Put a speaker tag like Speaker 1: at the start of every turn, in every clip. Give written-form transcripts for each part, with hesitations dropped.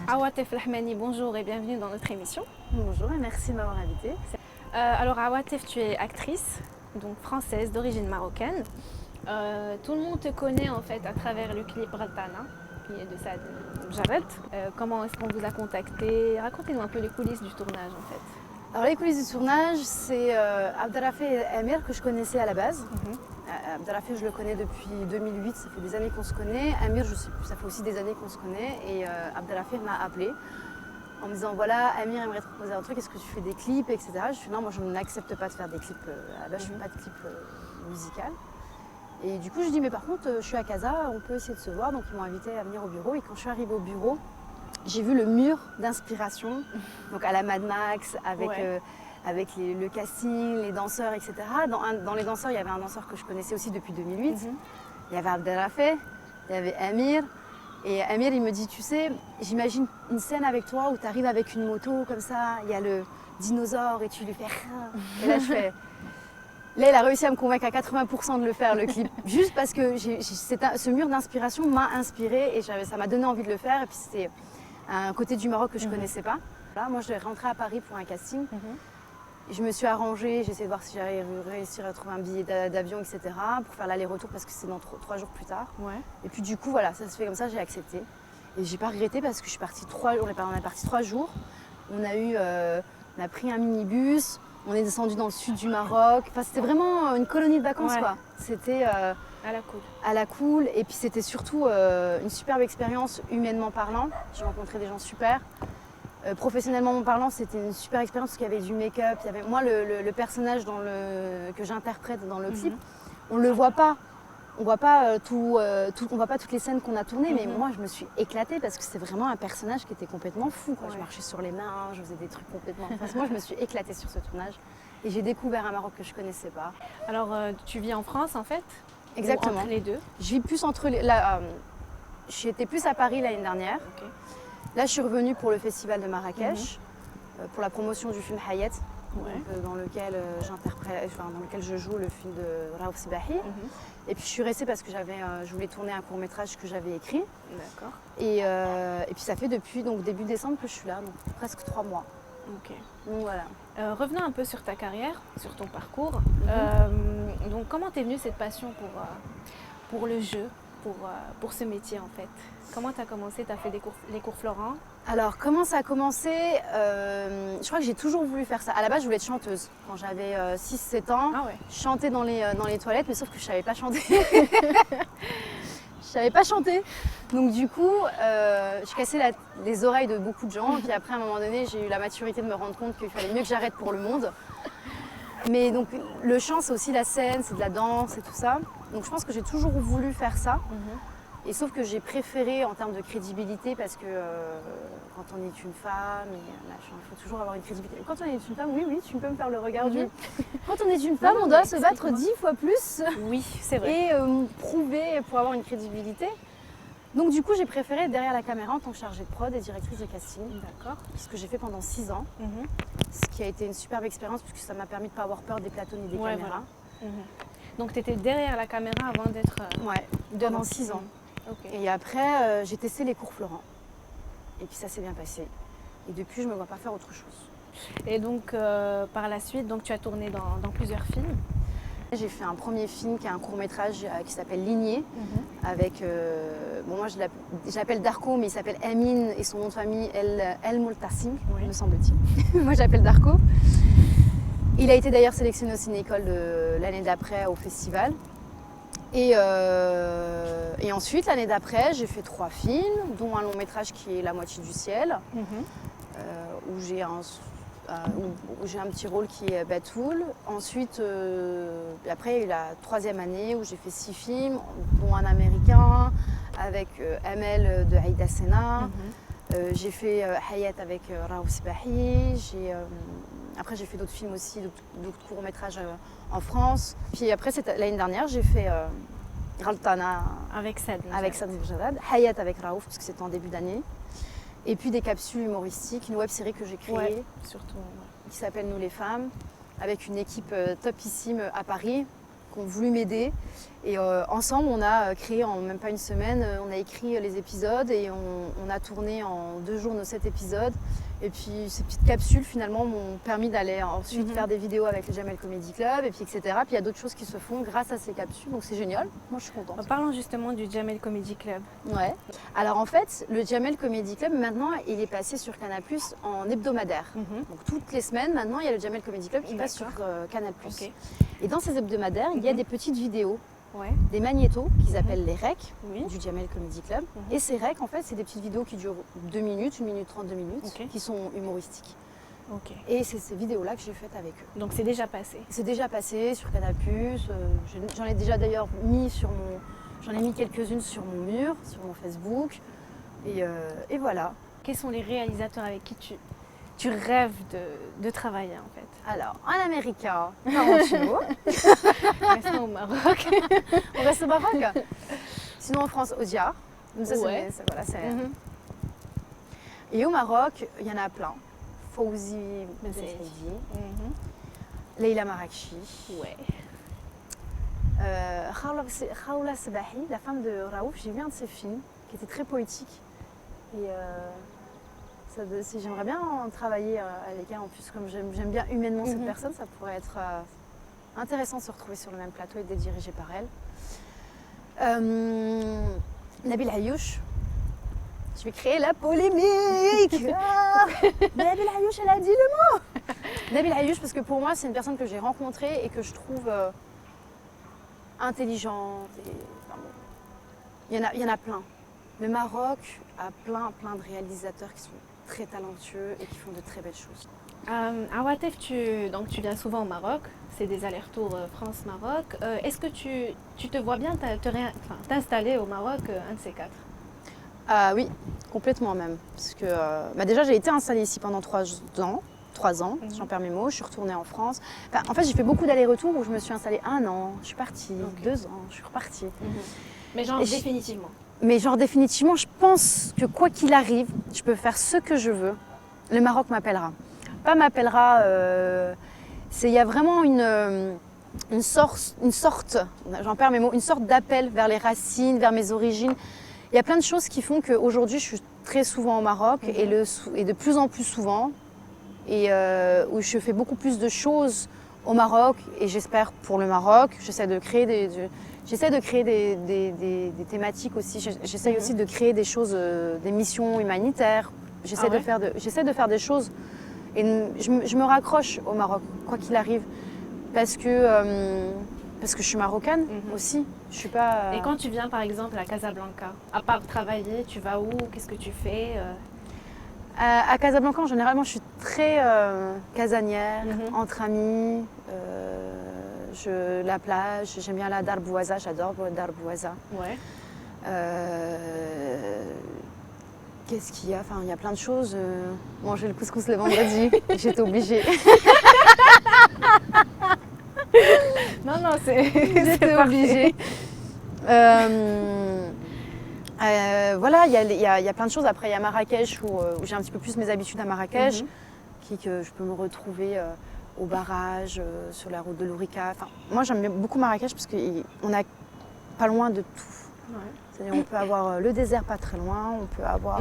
Speaker 1: Awatif Lahmani, bonjour et bienvenue dans notre émission.
Speaker 2: Bonjour et merci de m'avoir invitée.
Speaker 1: Alors Awatif, tu es actrice, donc française d'origine marocaine. Tout le monde te connaît en fait à travers le clip Raltana, qui est de Saad Jarret. Comment est-ce qu'on vous a contacté? Racontez-nous un peu les coulisses du tournage en fait.
Speaker 2: Alors les coulisses du tournage, c'est Abdelrafi et Amir que je connaissais à la base. Abdelrafi, je le connais depuis 2008, ça fait des années qu'on se connaît. Amir, je sais plus, ça fait aussi des années qu'on se connaît. Et Abdelrafi m'a appelé en me disant voilà, Amir aimerait te proposer un truc, est-ce que tu fais des clips, etc. Je suis non, moi je n'accepte pas de faire des clips. À la base, je ne fais pas de clips musical. Et du coup, je dis mais par contre, je suis à Casa, on peut essayer de se voir. Donc ils m'ont invité à venir au bureau. Et quand je suis arrivée au bureau, j'ai vu le mur d'inspiration, donc à la Mad Max, avec le casting, les danseurs, etc. Dans les danseurs, il y avait un danseur que je connaissais aussi depuis 2008. Il y avait Abdelrafi, il y avait Amir. Et Amir, il me dit, tu sais, j'imagine une scène avec toi où tu arrives avec une moto comme ça, il y a le dinosaure et tu lui fais... Et là, je fais... Là, il a réussi à me convaincre à 80% de le faire, le clip. Juste parce que ce mur d'inspiration m'a inspirée et ça m'a donné envie de le faire. Et puis c'était un côté du Maroc que je ne connaissais pas. Là, moi, je devais rentrer à Paris pour un casting. Je me suis arrangée, j'ai essayé de voir si j'allais réussir à trouver un billet d'avion, etc. pour faire l'aller-retour parce que c'est dans 3 jours plus tard. Et puis du coup, voilà, ça se fait comme ça, j'ai accepté. Et j'ai pas regretté parce que je suis partie 3 jours. On est parti 3 jours. On a pris un minibus, on est descendu dans le sud du Maroc. Enfin, c'était vraiment une colonie de vacances, quoi. C'était à la cool. Et puis c'était surtout une superbe expérience humainement parlant. J'ai rencontré des gens super. Professionnellement parlant, c'était une super expérience parce qu'il y avait du make-up. Moi, le personnage que j'interprète dans le clip, on le voit pas. On voit pas on voit pas toutes les scènes qu'on a tournées, mais moi, je me suis éclatée parce que c'est vraiment un personnage qui était complètement fou, quoi. Je marchais sur les mains, je faisais des trucs complètement... Enfin, moi, je me suis éclatée sur ce tournage et j'ai découvert un Maroc que je connaissais pas.
Speaker 1: Alors, tu vis en France en fait?
Speaker 2: Exactement.
Speaker 1: Ou entre les deux?
Speaker 2: Je vis plus entre les... j'étais plus à Paris l'année dernière. Là, je suis revenue pour le festival de Marrakech, pour la promotion du film Hayat, dans lequel je joue le film de Raouf Sibahi. Et puis je suis restée parce que je voulais tourner un court-métrage que j'avais écrit.
Speaker 1: D'accord.
Speaker 2: Et puis ça fait depuis début décembre que je suis là, donc presque 3 mois.
Speaker 1: Ok.
Speaker 2: Donc voilà.
Speaker 1: Revenons un peu sur ta carrière, sur ton parcours. Donc comment t'es venue cette passion pour le jeu, pour ce métier en fait? Comment tu as commencé? Tu as fait les cours Florent? Alors, comment ça a commencé? Je crois que j'ai toujours voulu faire ça. À la base, je voulais être chanteuse. Quand j'avais 6-7 ans, je chantais dans les toilettes, mais sauf que je ne savais pas chanter. Je savais pas chanter. Donc du coup, je cassais les oreilles de beaucoup de gens. Et puis après, à un moment donné, j'ai eu la maturité de me rendre compte qu'il fallait mieux que j'arrête pour le monde. Mais donc, le chant, c'est aussi la scène, c'est de la danse et tout ça. Donc je pense que j'ai toujours voulu faire ça. Et sauf que j'ai préféré en termes de crédibilité parce que quand on est une femme, il faut toujours avoir une crédibilité. Quand on est une femme, oui, tu peux me faire le regard du... Quand on est une femme, on doit se battre 10 fois plus. Oui, c'est vrai. Et prouver pour avoir une crédibilité. Donc du coup, j'ai préféré être derrière la caméra en tant que chargée de prod et directrice de casting. D'accord. Ce que j'ai fait pendant 6 ans. Ce qui a été une superbe expérience puisque ça m'a permis de ne pas avoir peur des plateaux ni des caméras. Voilà. Donc tu étais derrière la caméra avant d'être... pendant 6 ans. Et après, j'ai testé les cours Florent. Et puis ça s'est bien passé. Et depuis, je ne me vois pas faire autre chose. Et donc, par la suite, tu as tourné dans plusieurs films. J'ai fait un premier film qui est un court-métrage qui s'appelle Lignée. Avec, moi je l'appelle Darko, mais il s'appelle Amin et son nom de famille El Moultassim, me semble-t-il. Moi j'appelle Darko. Il a été d'ailleurs sélectionné au Ciné-École l'année d'après au festival. Et ensuite, l'année d'après, j'ai fait 3 films, dont un long métrage qui est La moitié du ciel, où j'ai un petit rôle qui est Batoul. Ensuite, après, il y a eu la 3e année où j'ai fait 6 films, dont un américain avec Amel de Aïda Sena. J'ai fait Hayat avec Raouf Sibahi. Après, j'ai fait d'autres films aussi, d'autres courts-métrages en France. Puis après, l'année dernière, j'ai fait Raltana avec Saad Jarret, Hayat avec Raouf, parce que c'était en début d'année.
Speaker 2: Et puis des capsules humoristiques, une web série que j'ai créée
Speaker 1: Ouais, surtout. Ouais.
Speaker 2: qui s'appelle Nous les femmes, avec une équipe topissime à Paris qui ont voulu m'aider. Et ensemble, on a créé en même pas une semaine, on a écrit les épisodes et on a tourné en 2 jours nos 7 épisodes. Et puis ces petites capsules finalement m'ont permis d'aller ensuite faire des vidéos avec le Jamel Comedy Club et puis etc. Puis il y a d'autres choses qui se font grâce à ces capsules, donc c'est génial. Moi je suis contente.
Speaker 1: Parlons justement du Jamel Comedy Club.
Speaker 2: Ouais. Alors en fait, le Jamel Comedy Club maintenant, il est passé sur Canal+ en hebdomadaire. Donc toutes les semaines maintenant, il y a le Jamel Comedy Club qui passe sur Canal+.
Speaker 1: Ok.
Speaker 2: Et dans ces hebdomadaires, il y a des petites vidéos,
Speaker 1: Ouais.
Speaker 2: des magnétos qu'ils appellent les recs
Speaker 1: Oui.
Speaker 2: du Jamel Comedy Club. Et ces recs, en fait, c'est des petites vidéos qui durent 2 minutes, 1 minute 30, 2 minutes,
Speaker 1: Ok.
Speaker 2: qui sont humoristiques.
Speaker 1: Ok.
Speaker 2: Et c'est ces vidéos-là que j'ai faites avec eux.
Speaker 1: Donc c'est déjà passé.
Speaker 2: C'est déjà passé sur Canal+, j'en ai déjà d'ailleurs mis j'en ai mis quelques-unes sur mon mur, sur mon Facebook. Et voilà.
Speaker 1: Quels sont les réalisateurs avec qui tu rêves de travailler en fait?
Speaker 2: Alors, en Amérique, Tarantino.
Speaker 1: Restons au Maroc.
Speaker 2: On reste au Maroc. Sinon en France, Audiard. Donc ça,
Speaker 1: Ouais.
Speaker 2: voilà, Et au Maroc, il y en a plein. Fawzi Bensaïdi, Leila Marakchi,
Speaker 1: Ouais.
Speaker 2: Khaoula Sabahi, la femme de Raouf. J'ai vu un de ses films qui était très poétique. Et j'aimerais bien travailler avec elle en plus, comme j'aime bien humainement cette personne, ça pourrait être intéressant de se retrouver sur le même plateau et d'être dirigé par elle. Nabil Ayouch. Je vais créer la polémique. Nabil Ayouch, elle a dit le mot. Nabil Ayouch, parce que pour moi, c'est une personne que j'ai rencontrée et que je trouve intelligente. Il y en a plein. Le Maroc a plein de réalisateurs qui sont très talentueux et qui font de très belles choses.
Speaker 1: Awatef, tu viens souvent au Maroc, c'est des allers-retours France-Maroc. Est-ce que tu te vois bien t'installer au Maroc, un de ces 4?
Speaker 2: Oui, complètement même. Parce que déjà, j'ai été installée ici pendant 3 ans, j'en perds mes mots, je suis retournée en France. En fait, j'ai fait beaucoup d'allers-retours où je me suis installée 1 an, je suis partie, 2 ans, je suis repartie.
Speaker 1: Mais genre définitivement.
Speaker 2: Mais genre définitivement, je pense que quoi qu'il arrive, je peux faire ce que je veux. Le Maroc m'appellera. Pas m'appellera. Il y a vraiment une sorte, j'en perds mes mots, une sorte d'appel vers les racines, vers mes origines. Il y a plein de choses qui font qu'aujourd'hui, je suis très souvent au Maroc et de plus en plus souvent. Et où je fais beaucoup plus de choses au Maroc et j'espère pour le Maroc. J'essaie de créer des thématiques aussi. J'essaie aussi de créer des choses, des missions humanitaires. J'essaie de faire des choses et je me raccroche au Maroc, quoi qu'il arrive. Parce que je suis marocaine aussi. Je suis pas...
Speaker 1: Et quand tu viens par exemple à Casablanca, à part travailler, tu vas où? Qu'est-ce que tu fais?
Speaker 2: À Casablanca, généralement, je suis très casanière, entre amis. La plage, j'aime bien la Darbouaza, j'adore Darbouaza.
Speaker 1: Ouais.
Speaker 2: Qu'est-ce qu'il y a? Enfin, il y a plein de choses. Manger le couscous le vendredi, j'étais obligée.
Speaker 1: Non, j'étais
Speaker 2: obligée. Voilà, il y a plein de choses. Après, il y a Marrakech où j'ai un petit peu plus mes habitudes à Marrakech, que je peux me retrouver au barrage, sur la route de l'Ourika. Enfin, moi, j'aime beaucoup Marrakech parce qu'on a pas loin de tout.
Speaker 1: Ouais.
Speaker 2: C'est-à-dire, on peut avoir le désert pas très loin, on peut avoir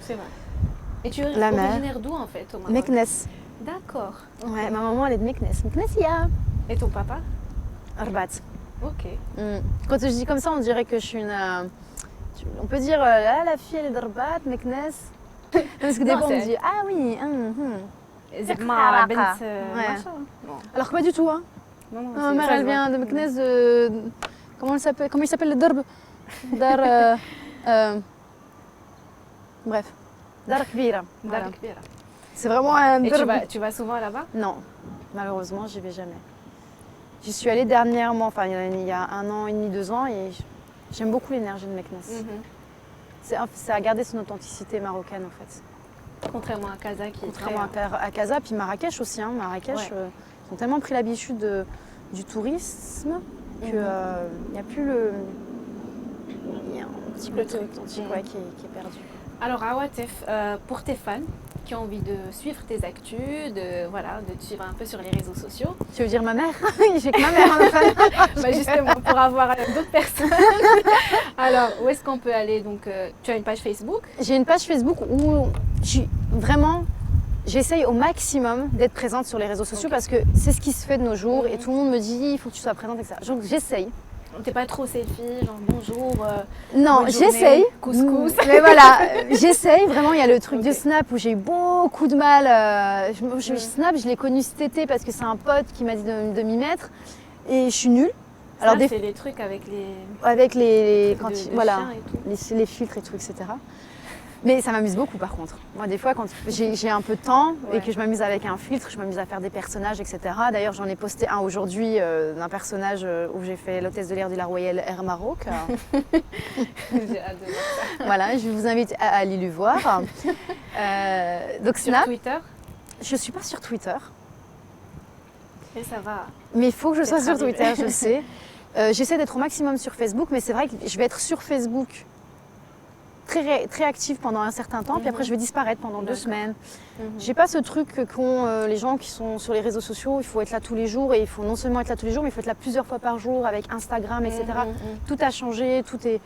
Speaker 1: c'est vrai. Et tu es
Speaker 2: la mer.
Speaker 1: originaire d'où en fait au Maroc?
Speaker 2: Meknès.
Speaker 1: D'accord.
Speaker 2: Ouais, ma maman, elle est de Meknès. Meknessia.
Speaker 1: Et ton papa?
Speaker 2: Rabat.
Speaker 1: Ok.
Speaker 2: Quand je dis comme ça, on dirait que je suis une... on peut dire, la fille, elle est de Rabat, Meknès. Parce que des fois, on me dit, ah oui,
Speaker 1: Zerma,
Speaker 2: Ouais.
Speaker 1: Macha. Non.
Speaker 2: Alors que pas du tout, hein.
Speaker 1: Non,
Speaker 2: Ma mère,
Speaker 1: ça,
Speaker 2: elle
Speaker 1: je
Speaker 2: vient
Speaker 1: vois.
Speaker 2: de Meknès, comment il s'appelle le Darb? Dar... bref. Dar Kbira. Voilà.
Speaker 1: Dar Kbira.
Speaker 2: C'est vraiment un
Speaker 1: Et
Speaker 2: Darb.
Speaker 1: tu vas souvent là-bas?
Speaker 2: Non, malheureusement, j'y vais jamais. J'y suis allée dernièrement, enfin il y a 1 an et demi, 2 ans, et j'aime beaucoup l'énergie de Meknès. C'est à garder son authenticité marocaine en fait.
Speaker 1: Contrairement à Casa qui est
Speaker 2: Contrairement à Casa, puis Marrakech aussi. Marrakech, ils ont tellement pris l'habitude du tourisme qu'il n'y a plus le... Il y a un petit côté authentique qui est perdu.
Speaker 1: Alors Awatef, pour tes fans qui ont envie de suivre tes actus, de te suivre un peu sur les réseaux sociaux.
Speaker 2: Tu veux dire ma mère? J'ai que ma mère en fan.
Speaker 1: Bah justement, pour avoir d'autres personnes. Alors, où est-ce qu'on peut aller? Donc, tu as une page Facebook?
Speaker 2: J'ai une page Facebook où j'essaye au maximum d'être présente sur les réseaux sociaux parce que c'est ce qui se fait de nos jours et tout le monde me dit il faut que tu sois présente, etc. Donc j'essaye.
Speaker 1: T'es pas trop selfie, genre bonjour.
Speaker 2: Non, j'essaye.
Speaker 1: Couscous.
Speaker 2: Mais voilà, j'essaye. Vraiment, il y a le truc de Snap où j'ai eu beaucoup de mal. Snap, je l'ai connu cet été parce que c'est un pote qui m'a dit de m'y mettre et je suis nulle.
Speaker 1: Alors, c'est les trucs avec les.
Speaker 2: Avec les voilà,
Speaker 1: chiens et tout.
Speaker 2: Les filtres et tout, etc. Mais ça m'amuse beaucoup par contre. Moi des fois quand j'ai un peu de temps et que je m'amuse avec un filtre, je m'amuse à faire des personnages, etc. D'ailleurs j'en ai posté un aujourd'hui d'un personnage où j'ai fait l'hôtesse de l'air de la Royal Air Maroc.
Speaker 1: J'ai hâte de voir ça.
Speaker 2: Voilà, je vous invite à aller le voir. Donc
Speaker 1: Sur
Speaker 2: Snap.
Speaker 1: Twitter?
Speaker 2: Je suis pas sur Twitter.
Speaker 1: Et ça va.
Speaker 2: Mais il faut que je sois sur Twitter, je sais. J'essaie d'être au maximum sur Facebook, mais c'est vrai que je vais être sur Facebook très active pendant un certain temps, puis après je vais disparaître pendant 2 semaines. J'ai pas ce truc qu'ont les gens qui sont sur les réseaux sociaux, il faut être là tous les jours et il faut non seulement être là tous les jours, mais il faut être là plusieurs fois par jour avec Instagram, etc. Tout a changé, tout est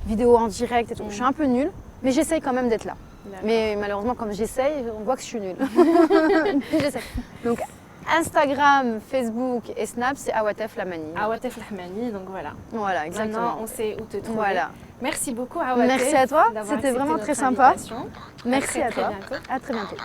Speaker 2: vidéo en direct et tout. Je suis un peu nulle, mais j'essaye quand même d'être là. Mais malheureusement, comme j'essaye, on voit que je suis nulle. J'essaye. Donc Instagram, Facebook et Snap, c'est Awatef Lamani.
Speaker 1: Awatef Lamani, donc voilà.
Speaker 2: Voilà, exactement.
Speaker 1: Maintenant, on sait où te trouver.
Speaker 2: Voilà.
Speaker 1: Merci beaucoup, Awatef.
Speaker 2: Merci à toi, c'était vraiment très sympa. Merci à toi.
Speaker 1: Bientôt.
Speaker 2: À très bientôt.